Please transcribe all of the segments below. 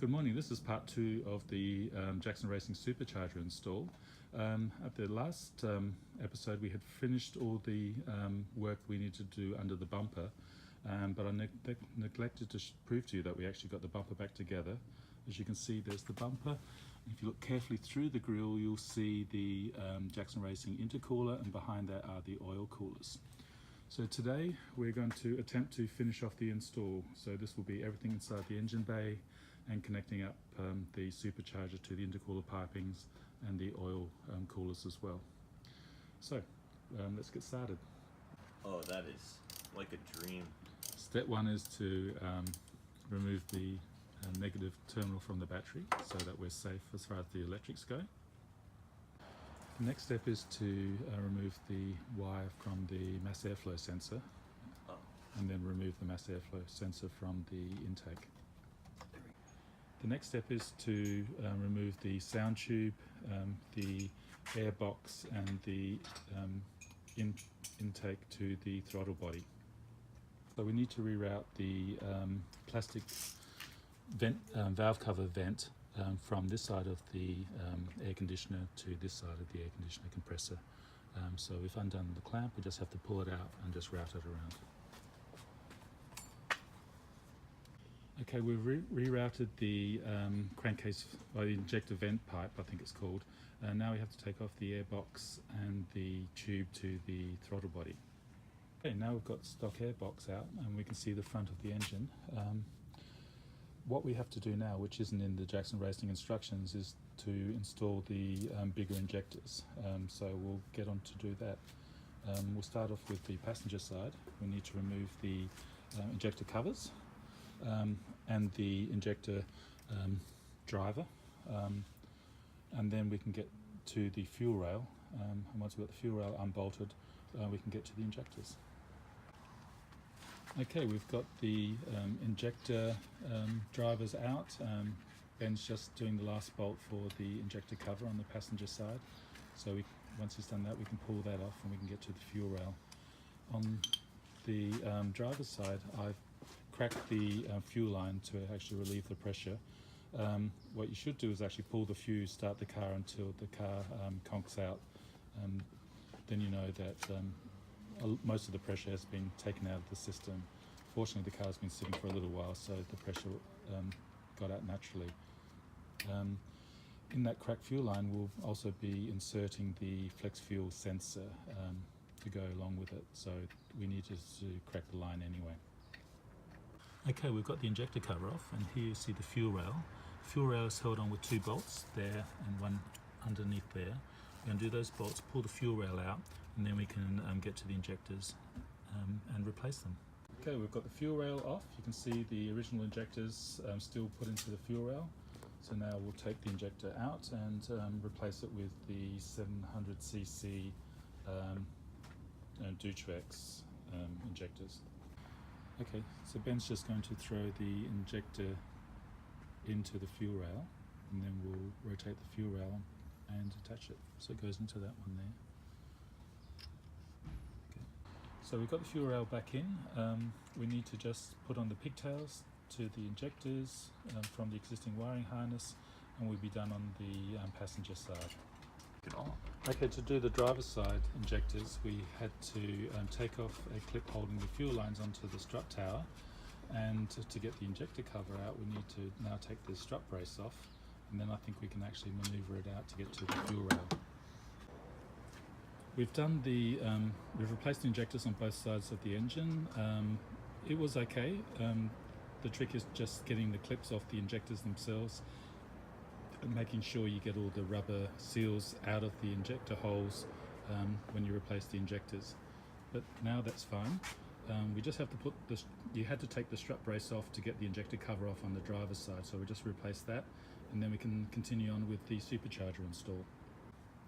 Good morning. This is part 2 of the Jackson Racing Supercharger install. At the last episode we had finished all the work we needed to do under the bumper, but I neglected to prove to you that we actually got the bumper back together. As you can see, there's the bumper. If you look carefully through the grille, you'll see the Jackson Racing intercooler, and behind that are the oil coolers. So today we're going to attempt to finish off the install. So this will be everything inside the engine bay and connecting up the supercharger to the intercooler pipings and the oil coolers as well. So let's get started. Oh, that is like a dream. Step 1 is to remove the negative terminal from the battery so that we're safe as far as the electrics go. The next step is to remove the wire from the mass airflow sensor, and then remove the mass airflow sensor from the intake. The next step is to remove the sound tube, the air box and the intake to the throttle body. So we need to reroute the plastic vent, valve cover vent from this side of the air conditioner to this side of the air conditioner compressor. So we've undone the clamp, we just have to pull it out and just route it around. Okay, we've rerouted the crankcase, or the injector vent pipe, I think it's called. Now we have to take off the airbox and the tube to the throttle body. Okay, now we've got the stock airbox out and we can see the front of the engine. What we have to do now, which isn't in the Jackson Racing instructions, is to install the bigger injectors. So we'll get on to do that. We'll start off with the passenger side. We need to remove the injector covers and the injector driver, and then we can get to the fuel rail, and once we've got the fuel rail unbolted, we can get to the injectors. Okay, we've got the injector drivers out. Ben's just doing the last bolt for the injector cover on the passenger side, so once he's done that we can pull that off and we can get to the fuel rail. On the driver's side, I've cracked the fuel line to actually relieve the pressure. What you should do is actually pull the fuse, start the car until the car conks out. Then you know that most of the pressure has been taken out of the system. Fortunately, the car's been sitting for a little while, so the pressure got out naturally. In that cracked fuel line, we'll also be inserting the flex fuel sensor to go along with it, so we need to crack the line anyway. Okay, we've got the injector cover off, and here you see the fuel rail. The fuel rail is held on with 2 bolts there and one underneath there. We're going to do those bolts, pull the fuel rail out, and then we can get to the injectors and replace them. Okay, we've got the fuel rail off. You can see the original injectors still put into the fuel rail. So now we'll take the injector out and replace it with the 700cc Rotrex injectors. Okay, so Ben's just going to throw the injector into the fuel rail, and then we'll rotate the fuel rail and attach it. So it goes into that one there. Okay. So we've got the fuel rail back in. We need to just put on the pigtails to the injectors from the existing wiring harness, and we'll be done on the passenger side. Okay, to do the driver's side injectors, we had to take off a clip holding the fuel lines onto the strut tower, and to get the injector cover out we need to now take the strut brace off, and then I think we can actually maneuver it out to get to the fuel rail. We've done we've replaced the injectors on both sides of the engine. It was okay. The trick is just getting the clips off the injectors themselves and making sure you get all the rubber seals out of the injector holes when you replace the injectors. But now that's fine. We just have to put you had to take the strut brace off to get the injector cover off on the driver's side, so we just replace that, and then we can continue on with the supercharger install.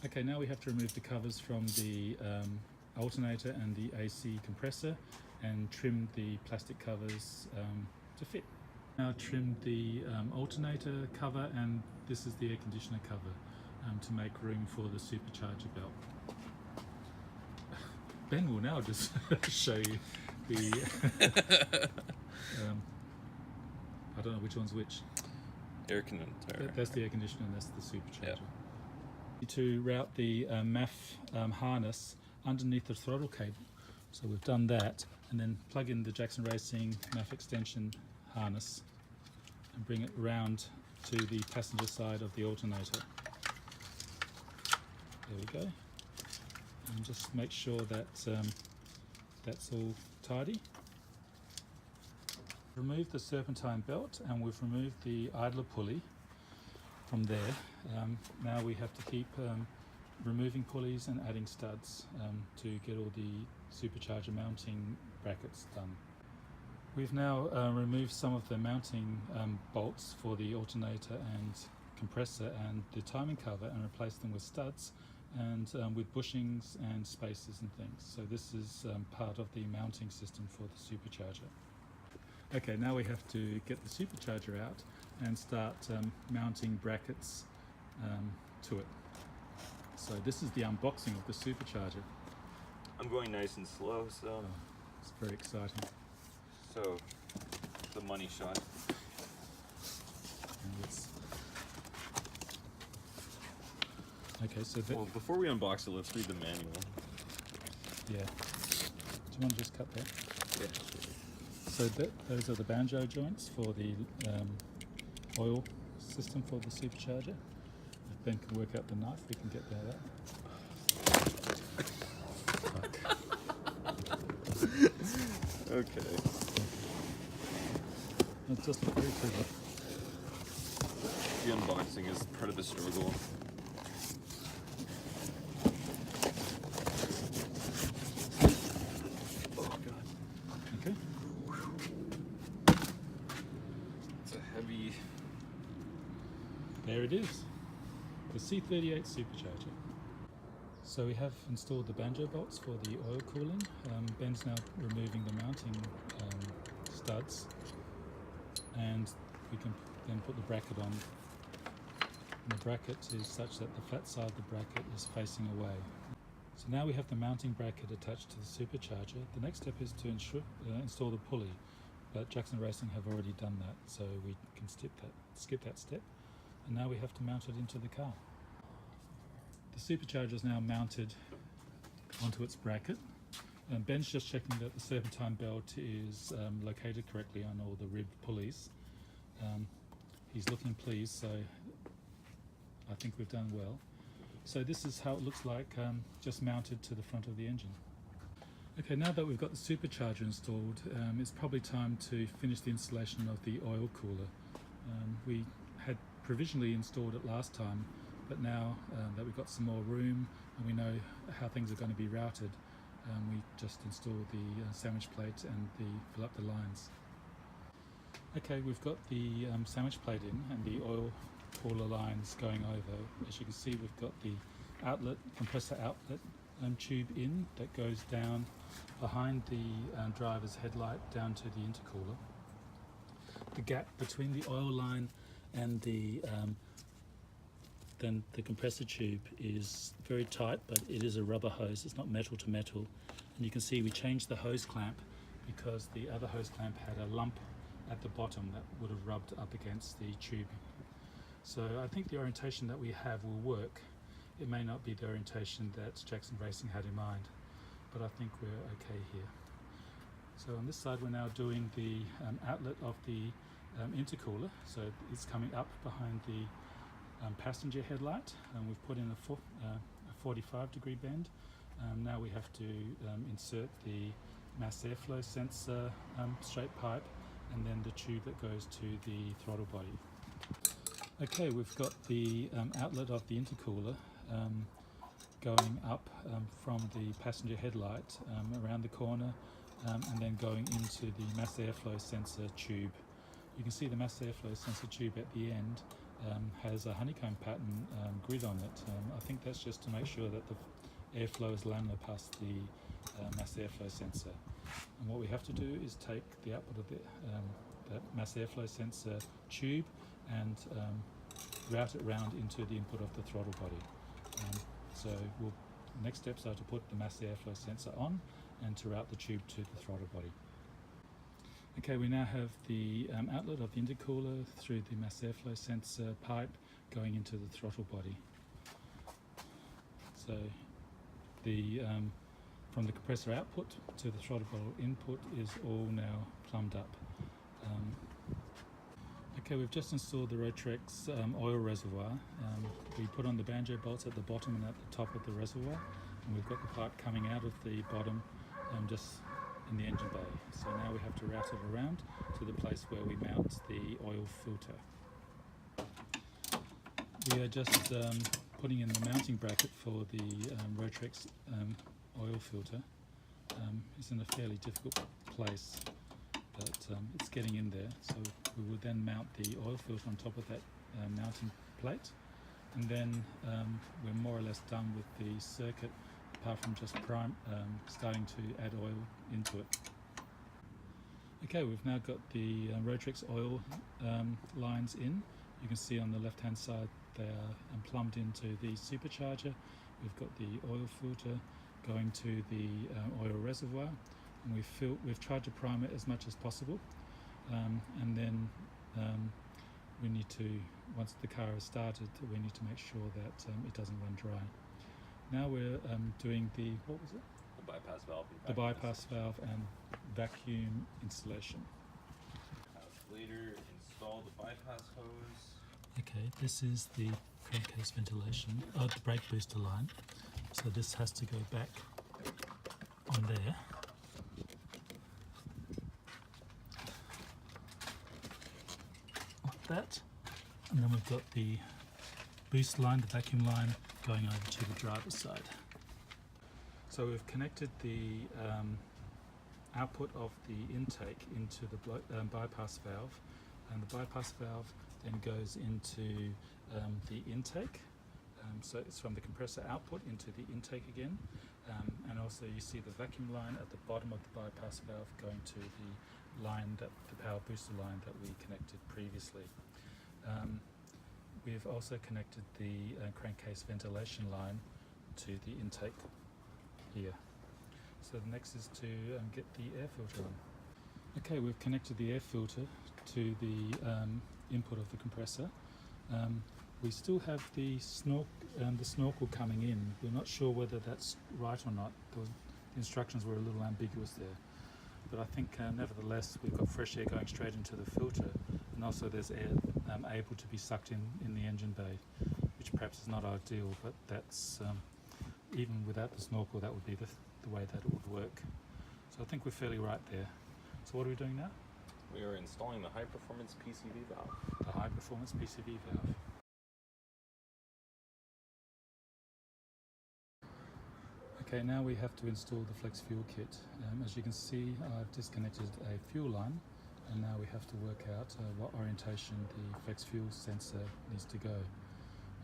Okay, now we have to remove the covers from the alternator and the AC compressor and trim the plastic covers to fit. Now trim the alternator cover, and this is the air conditioner cover to make room for the supercharger belt. Ben will now just show you the I don't know which one's which. air conditioner. That's the air conditioner and that's the supercharger. To route the MAF harness underneath the throttle cable. So we've done that, and then plug in the Jackson Racing MAF extension harness and bring it round to the passenger side of the alternator. There we go. And just make sure that that's all tidy. Remove the serpentine belt, and we've removed the idler pulley from there. Now we have to keep removing pulleys and adding studs to get all the supercharger mounting brackets done. We've now removed some of the mounting bolts for the alternator and compressor and the timing cover and replaced them with studs and with bushings and spacers and things. So this is part of the mounting system for the supercharger. Okay, now we have to get the supercharger out and start mounting brackets to it. So this is the unboxing of the supercharger. I'm going nice and slow, so It's very exciting. so the money shot. And okay, so Well, before we unbox it, let's read the manual. yeah. Do you want to just cut that? Yeah. So those are the banjo joints for the oil system for the supercharger. If Ben can work out the knife, we can get that out. Okay. It just looked very clever. The unboxing is part of the struggle. Oh god. Okay. It's a heavy. There it is. The C38 supercharger. So we have installed the banjo bolts for the oil cooling. Ben's now removing the mounting studs, and we can then put the bracket on. And the bracket is such that the flat side of the bracket is facing away. So now we have the mounting bracket attached to the supercharger. The next step is to install the pulley, but Jackson Racing have already done that, so we can skip that step. And now we have to mount it into the car. The supercharger is now mounted onto its bracket. And Ben's just checking that the serpentine belt is located correctly on all the ribbed pulleys. He's looking pleased, so I think we've done well. So this is how it looks like just mounted to the front of the engine. Okay, now that we've got the supercharger installed, it's probably time to finish the installation of the oil cooler. We had provisionally installed it last time, but now that we've got some more room and we know how things are going to be routed, we just install the sandwich plate and fill up the lines. Okay, we've got the sandwich plate in and the oil cooler lines going over. As you can see, we've got the outlet, compressor outlet tube in that goes down behind the driver's headlight down to the intercooler. The gap between the oil line and then the compressor tube is very tight, but it is a rubber hose, it's not metal to metal. And you can see we changed the hose clamp because the other hose clamp had a lump at the bottom that would have rubbed up against the tube. So I think the orientation that we have will work. It may not be the orientation that Jackson Racing had in mind, but I think we're okay here. So on this side we're now doing the outlet of the intercooler, so it's coming up behind the passenger headlight, and we've put in a 45-degree bend. Now we have to insert the mass airflow sensor straight pipe and then the tube that goes to the throttle body. Okay, we've got the outlet of the intercooler going up from the passenger headlight around the corner and then going into the mass airflow sensor tube. You can see the mass airflow sensor tube at the end has a honeycomb pattern grid on it. I think that's just to make sure that the airflow is laminar past the mass airflow sensor. And what we have to do is take the output of that mass airflow sensor tube and route it round into the input of the throttle body. So next steps are to put the mass airflow sensor on and to route the tube to the throttle body. Okay, we now have the outlet of the intercooler through the mass airflow sensor pipe going into the throttle body. So the from the compressor output to the throttle bottle input is all now plumbed up. Okay, we've just installed the Rotrex oil reservoir. We put on the banjo bolts at the bottom and at the top of the reservoir, and we've got the pipe coming out of the bottom just in the engine bay. So now we have to route it around to the place where we mount the oil filter. We are just putting in the mounting bracket for the Rotrex oil filter. It's in a fairly difficult place, but it's getting in there. So we will then mount the oil filter on top of that mounting plate, and then we're more or less done with the circuit, apart from just starting to add oil into it. Okay, we've now got the Rotrex oil lines in. You can see on the left hand side they are plumbed into the supercharger. We've got the oil filter going to the oil reservoir, and we've tried to prime it as much as possible, and then we need to, once the car is started, we need to make sure that it doesn't run dry. Now we're doing the, what was it? The bypass valve. The bypass valve and vacuum installation. Later, install the bypass hose. Okay, this is the crankcase ventilation, the brake booster line. So this has to go back on there. Like that. And then we've got the boost line, the vacuum line, going over to the driver's side. So we've connected the output of the intake into the bypass valve, and the bypass valve then goes into the intake. So it's from the compressor output into the intake again, and also you see the vacuum line at the bottom of the bypass valve going to the line, the power booster line that we connected previously. We've also connected the crankcase ventilation line to the intake here. So the next is to get the air filter on. Okay, we've connected the air filter to the input of the compressor. We still have the snorkel coming in. We're not sure whether that's right or not. The instructions were a little ambiguous there. But I think nevertheless we've got fresh air going straight into the filter, and also there's air able to be sucked in the engine bay, which perhaps is not ideal, but that's even without the snorkel, that would be the way that it would work. So I think we're fairly right there. So what are we doing now? We are installing the high performance PCV valve. The high performance PCV valve. Okay, now we have to install the flex fuel kit. As you can see, I've disconnected a fuel line, and now we have to work out what orientation the flex fuel sensor needs to go.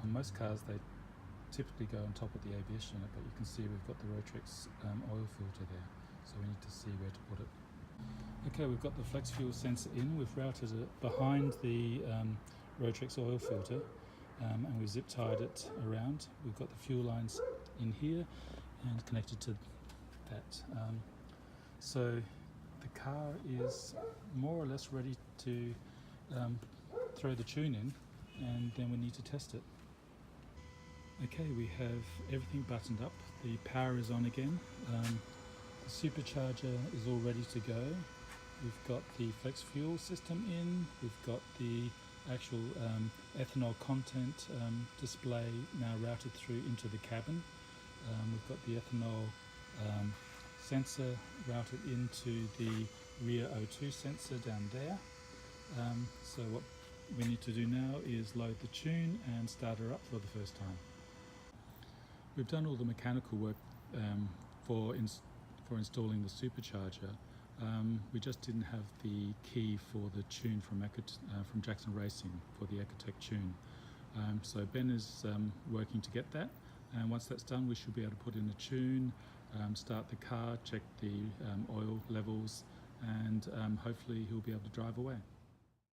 On most cars they typically go on top of the ABS unit, but you can see we've got the Rotrex oil filter there, so we need to see where to put it. Okay, we've got the flex fuel sensor in. We've routed it behind the Rotrex oil filter, and we zip tied it around. We've got the fuel lines in here and connected to that. So the car is more or less ready to throw the tune in, and then we need to test it. Okay, we have everything buttoned up. The power is on again. The supercharger is all ready to go. We've got the flex fuel system in. We've got the actual ethanol content display now routed through into the cabin. We've got the ethanol sensor routed into the rear O2 sensor down there. So what we need to do now is load the tune and start her up for the first time. We've done all the mechanical work for installing the supercharger. We just didn't have the key for the tune from Jackson Racing for the Ecotec tune. So Ben is working to get that, and once that's done we should be able to put in a tune, start the car, check the oil levels, and hopefully he'll be able to drive away.